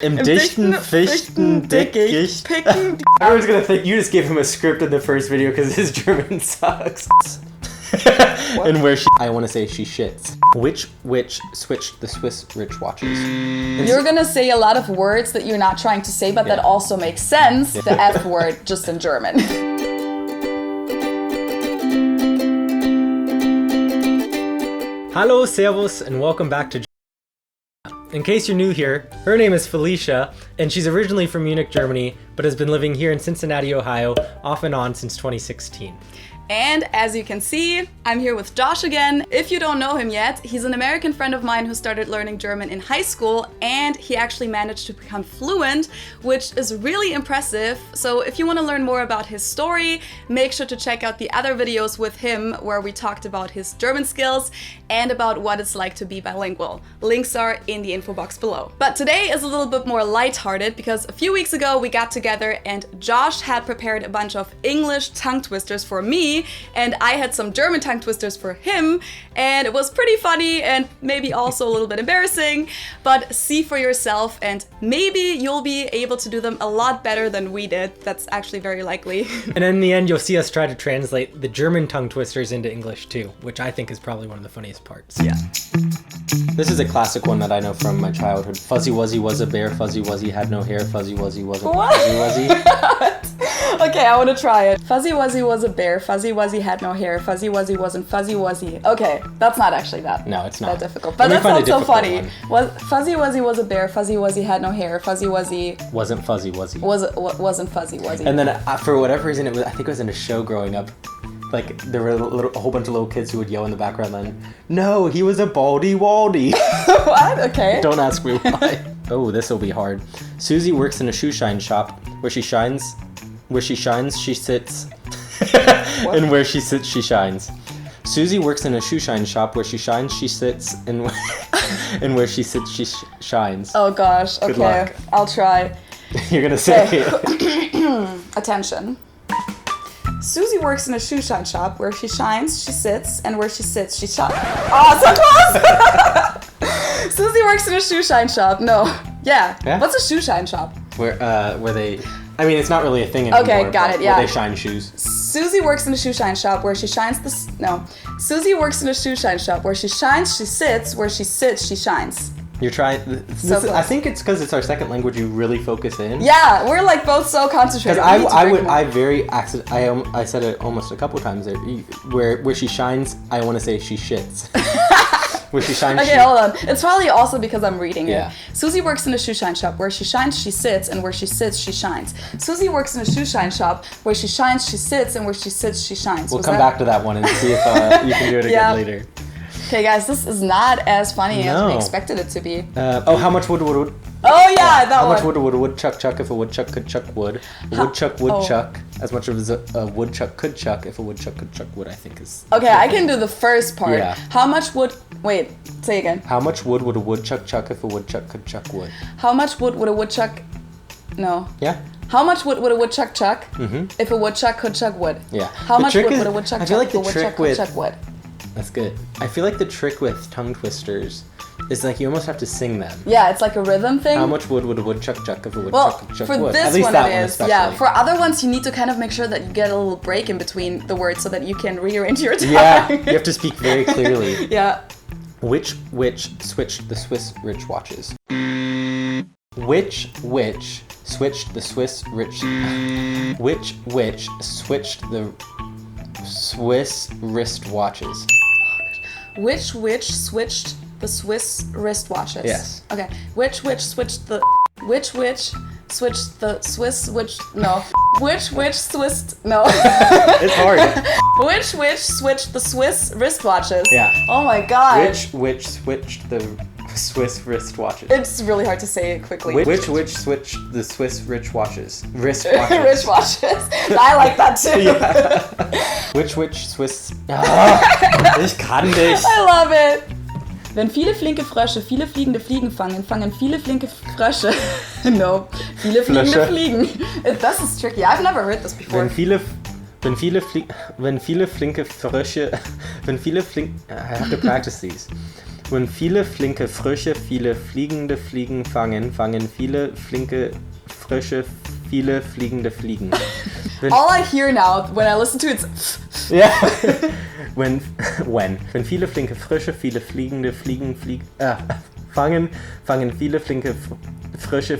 Im dichten Dickicht. Picken. Everyone's gonna think you just gave him a script in the first video because his German sucks. And where I want to say she shits. Which witch switched the Swiss rich watches? You're gonna say a lot of words that you're not trying to say, but that also makes sense. The F word, just in German. Hallo, servus, and welcome back to In case you're new here, her name is Felicia, and she's originally from Munich, Germany, but has been living here in Cincinnati, Ohio, off and on since 2016. And as you can see, I'm here with Josh again. If you don't know him yet, he's an American friend of mine who started learning German in high school, and he actually managed to become fluent, which is really impressive. So if you want to learn more about his story, make sure to check out the other videos with him where we talked about his German skills and about what it's like to be bilingual. Links are in the info box below. But today is a little bit more lighthearted because a few weeks ago we got together and Josh had prepared a bunch of English tongue twisters for me, and I had some German tongue twisters for him, and it was pretty funny and maybe also a little bit embarrassing, but see for yourself and maybe you'll be able to do them a lot better than we did. That's actually very likely. And in the end, you'll see us try to translate the German tongue twisters into English too, which I think is probably one of the funniest parts. Yeah. This is a classic one that I know from my childhood. Fuzzy Wuzzy was a bear, Fuzzy Wuzzy had no hair, Fuzzy Wuzzy wasn't Fuzzy Wuzzy. Okay, I want to try it. Fuzzy Wuzzy was a bear, Fuzzy Wuzzy had no hair, Fuzzy Wuzzy wasn't Fuzzy Wuzzy. Okay, that's not actually that. No, it's not that difficult. But that sounds so funny. Fuzzy Wuzzy was a bear, Fuzzy Wuzzy had no hair, Fuzzy Wuzzy wasn't Fuzzy Wuzzy. Wasn't Fuzzy Wuzzy. And then for whatever reason, I think it was in a show growing up. Like, there were a whole bunch of little kids who would yell in the background then, "No, he was a baldy waldy." What? Okay. Don't ask me why. Oh, this will be hard. Susie works in a shoe shine shop. Where she shines, she sits. And where she sits, she shines. Susie works in a shoe shine shop. Where she shines, she sits. And where she sits, she shines. Oh gosh, okay. Good luck. I'll try. You're gonna say Attention. Susie works in a shoe shine shop. Where she shines, she sits, and where she sits, she shines. Oh, so close! Susie works in a shoe shine shop. No. Yeah. What's a shoe shine shop? Where they... I mean, it's not really a thing anymore. Okay, got it, yeah. Where they shine shoes. Susie works in a shoe shine shop. Where she shines Susie works in a shoe shine shop. Where she shines, she sits. Where she sits, she shines. You're trying. I think it's because it's our second language. You really focus in. Yeah, we're like both so concentrated. I said it almost a couple times there. Where she shines, I want to say she shits. Where she shines. Okay, hold on. It's probably also because I'm reading it. Susie works in a shoe shine shop. Where she shines, she sits, and where she sits, she shines. Susie works in a shoe shine shop. Where she shines, she sits, and where she sits, she shines. We'll come back to that one and see if you can do it again later. Okay, guys, this is not as funny as we expected it to be. How much wood? Oh yeah, that How one. much wood would a woodchuck chuck if a woodchuck could chuck wood? A woodchuck would chuck as much as a woodchuck could chuck if a woodchuck could chuck wood. I think is. Okay, I can do the first part. Yeah. How much wood? Wait, say again. How much wood would a woodchuck chuck if a woodchuck could chuck wood? How much wood would a woodchuck? No. Yeah. How much wood would a woodchuck chuck if a woodchuck could chuck wood? Yeah. How much wood would a woodchuck chuck if a woodchuck could chuck wood? That's good. I feel like the trick with tongue twisters is like you almost have to sing them. Yeah, it's like a rhythm thing. How much wood would a woodchuck chuck if a woodchuck could chuck wood? Well, for this one it is. Yeah, for other ones you need to kind of make sure that you get a little break in between the words so that you can rearrange your tongue. Yeah, you have to speak very clearly. Yeah. Which witch switched the Swiss rich watches? Which witch switched the Swiss rich... Which witch switched the Swiss wristwatches? Which witch switched the Swiss wristwatches? Yes. Okay. Which witch switched the... Which witch switched the Swiss... No. Which witch switched... No. It's hard. Which witch switched the Swiss wristwatches? Yeah. Oh my god. Which witch switched the Swiss wristwatches? It's really hard to say it quickly. Which witch switched the Swiss wristwatches? Wristwatches. I like that too. Yeah. Which witch Swiss... Ich kann nicht. I love it. Wenn viele flinke Frösche viele fliegende Fliegen fangen, fangen viele flinke Frösche. No. Viele fliegende Fliegen. This is tricky. I've never heard this before. Wenn viele flinke Frösche... I have to practice these. Wenn viele flinke Frösche viele fliegende Fliegen fangen, fangen viele flinke Frösche viele fliegende Fliegen. All I hear now when I listen to it is Ja. Wenn viele flinke Frösche viele fliegende Fliegen fangen, fangen viele flinke Frösche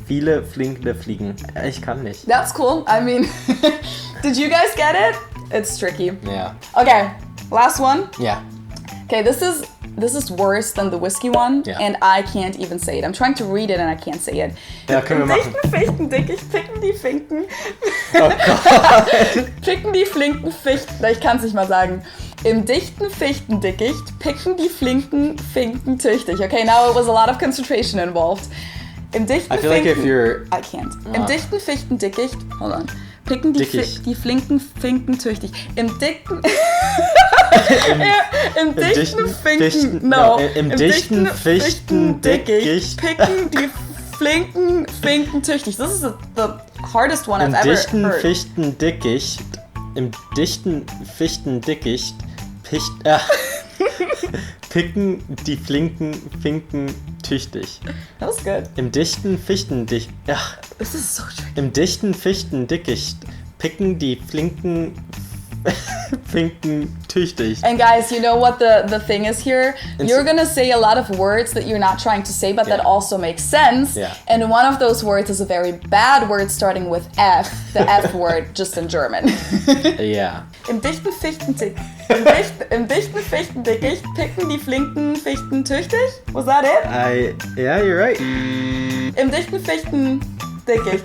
viele fliegende Fliegen. Ich kann nicht. That's cool. I mean, did you guys get it? It's tricky. Ja. Okay, last one. Ja. Okay, this is worse than the whiskey one, Yeah. and I can't even say it. I'm trying to read it and I can't say it. Ja, können wir machen. Dichten Fichten dickicht, picken die Finken. Oh Gott. Picken die flinken Fichten. Ich kann es nicht mal sagen. Im dichten Fichtendickicht picken die flinken Finken tüchtig. Okay, now it was a lot of concentration involved. Im dichten I feel like if you're... I can't. Im dichten Fichtendickicht, hold on. Picken die flinken Finken tüchtig. Im dichten... Im dichten Finken... No. Im dichten Fichtendickicht... Picken die flinken Finken tüchtig. This is the hardest one I've ever heard. Im dichten Fichtendickicht picken die flinken Finken tüchtig. That was good. Im dichten Fichtendickicht... This is so tricky. Im dichten Fichtendickicht picken die flinken Finken tüchtig. And guys, you know what the thing is here? You're gonna say a lot of words that you're not trying to say, but that also makes sense. Yeah. And one of those words is a very bad word starting with F, the F word, just in German. Ja. Im dichten Fichtendickicht picken die flinken Fichten tüchtig? Was that it? Yeah, you're right. Im dichten Fichtendickicht.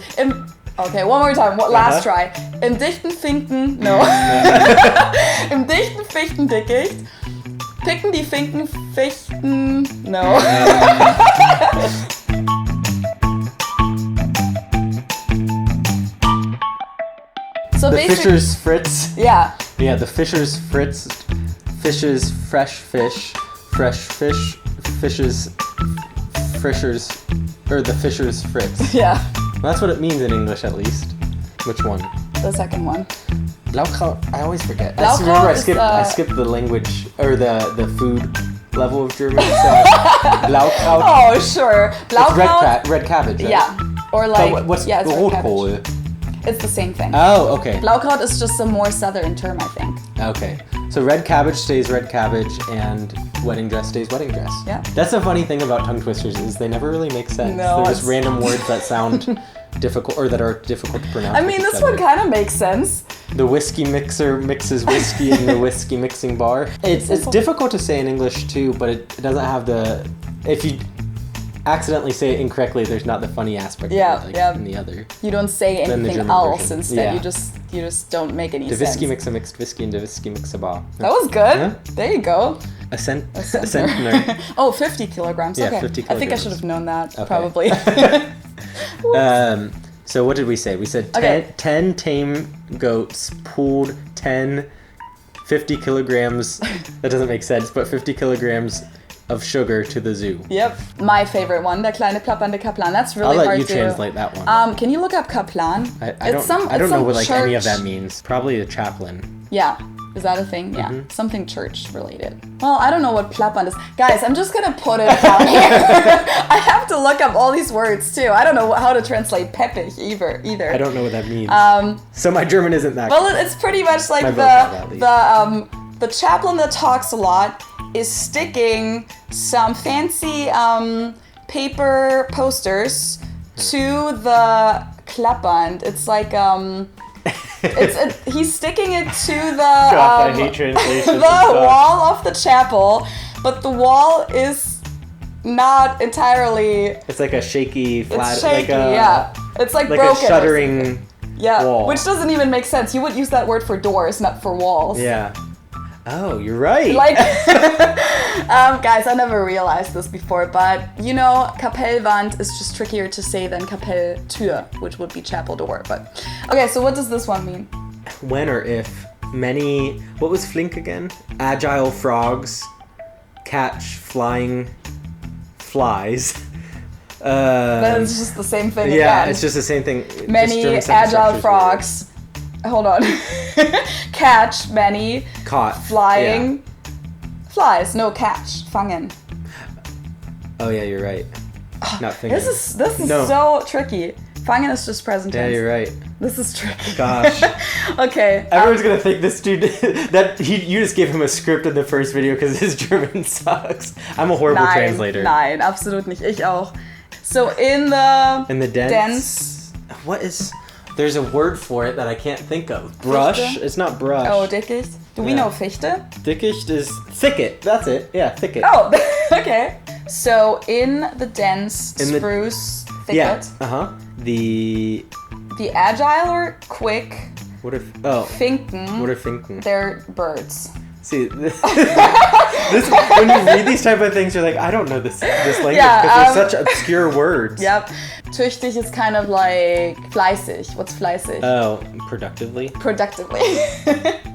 Okay, one more time. Last try. Im dichten Finken... No. Im dichten Fichtendickicht picken die Finken Fichten... No. So The basically... Fisher's Fritz. Yeah. Yeah, the Fisher's Fritz. Fishes fresh fish. Fresh fish. Fishes... Or the Fisher's Fritz. Yeah. Well, that's what it means in English, at least. Which one? The second one. Blaukraut. I always forget. Blaukraut Remember, I is, skipped the language or the food level of German. So Blaukraut. Oh, sure. Blaukraut. It's red cabbage. Right? Yeah. Or like... So what's yeah, it's red Rotkohl? cabbage. It's the same thing. Oh, okay. Blaukraut is just a more southern term, I think. Okay. So red cabbage stays red cabbage, and wedding dress stays wedding dress. Yeah. That's the funny thing about tongue twisters is they never really make sense. No, They're just random words that sound difficult or that are difficult to pronounce. I mean, this one kind of makes sense. The whiskey mixer mixes whiskey in the whiskey mixing bar. It's difficult to say in English too, but it doesn't have the... If you accidentally say it incorrectly, there's not the funny aspect of it, like in the other. You don't say Than the anything German else version. instead. Yeah. You just don't make any The sense. whiskey mixer mixed whiskey and the whiskey mixer bar. That was good. Yeah. There you go. A centener. Oh, 50 kilograms. Yeah, Okay. 50 I think I kilograms. should have known that, Okay. probably. So what did we say? We said 10 tame goats pulled 50 kilograms, that doesn't make sense, but 50 kilograms of sugar to the zoo. Yep. My favorite one, der kleine plappernde Kaplan. That's really I'll let hard you to... translate that one. Can you look up Kaplan? I don't know what like any of that means. Probably a chaplain. Yeah. Is that a thing? Yeah. Something church related. Well, I don't know what plappern is. Guys, I'm just gonna put it down here. I have to look up all these words too. I don't know how to translate peppig either. I don't know what that means. So my German isn't that Well, good. it's pretty much like My vocab, at the chaplain that talks a lot is sticking some fancy paper posters to the Klappband. It's like he's sticking it to the God, I hate translations. the wall of the chapel, but the wall is not entirely. It's like a shaky, flat. It's shaky, like a, yeah. It's like like broken. a shuddering wall. Which doesn't even make sense. You would use that word for doors, not for walls. Yeah. Oh, you're right. Like, guys, I never realized this before, but you know, Kapellwand is just trickier to say than Kapelltür, which would be chapel door. But okay, so what does this one mean? When or if many, what was flink again? Agile frogs catch flying flies. That's just the same thing Yeah, again. it's just the same thing. Many Just German sentence agile structure's frogs. Hold on. Catch many weird. Caught. flying flies. No, catch. Fangen. Oh yeah, you're right. Not fingers. This is so tricky. Fangen is just present tense. Yeah, you're right. This is tricky. Gosh. Okay. Everyone's gonna think this dude you just gave him a script in the first video because his German sucks. I'm a horrible translator. Nein, absolut nicht. Ich auch. So in the dense. What is? There's a word for it that I can't think of. Brush. Fichte? It's not brush. Oh, Dickicht. Do we know Fichte? Dickicht is thicket. That's it. Yeah, thicket. Oh, okay. So in the dense spruce thicket. Yeah. The agile or quick. What if? Finken. What are Finken? They're birds. See, this when you read these type of things, you're like, I don't know this language because they're such obscure words. Yep. Tüchtig is kind of like fleißig. What's fleißig? Oh, productively. Productively.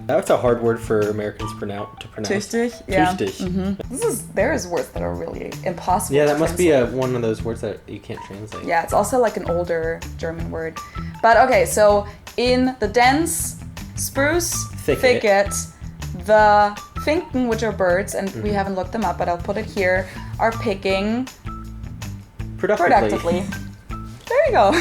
That's a hard word for Americans to pronounce. Tüchtig. Yeah. Tüchtig. Mm-hmm. There is words that are really impossible. Yeah, that must be one of those words that you can't translate. Yeah, it's also like an older German word. But okay, so in the dense spruce thicket, the Finken, which are birds, and we haven't looked them up, but I'll put it here, are picking productively. There you go.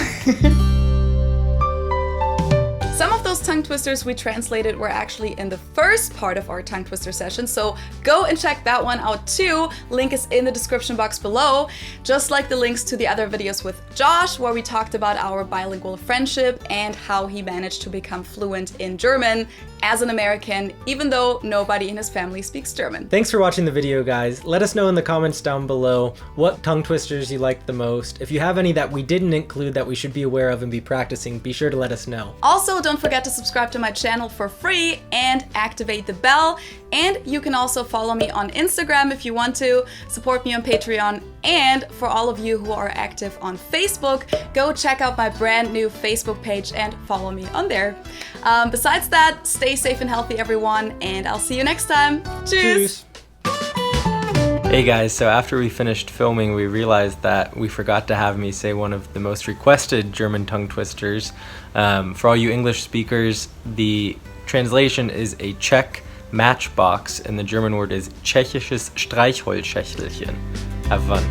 Some of those tongue twisters we translated were actually in the first part of our tongue twister session, so go and check that one out too. Link is in the description box below, just like the links to the other videos with Josh, where we talked about our bilingual friendship and how he managed to become fluent in German as an American, even though nobody in his family speaks German. Thanks for watching the video, guys. Let us know in the comments down below what tongue twisters you liked the most. If you have any that we didn't include that we should be aware of and be practicing, be sure to let us know. Also, don't forget to subscribe to my channel for free and activate the bell. And you can also follow me on Instagram if you want to, support me on Patreon, and for all of you who are active on Facebook, go check out my brand new Facebook page and follow me on there. Besides that, stay safe and healthy, everyone, and I'll see you next time. Cheers! Hey guys, so after we finished filming, we realized that we forgot to have me say one of the most requested German tongue twisters. For all you English speakers, the translation is a Czech matchbox, and the German word is tschechisches Streichholzschächtelchen. Have fun.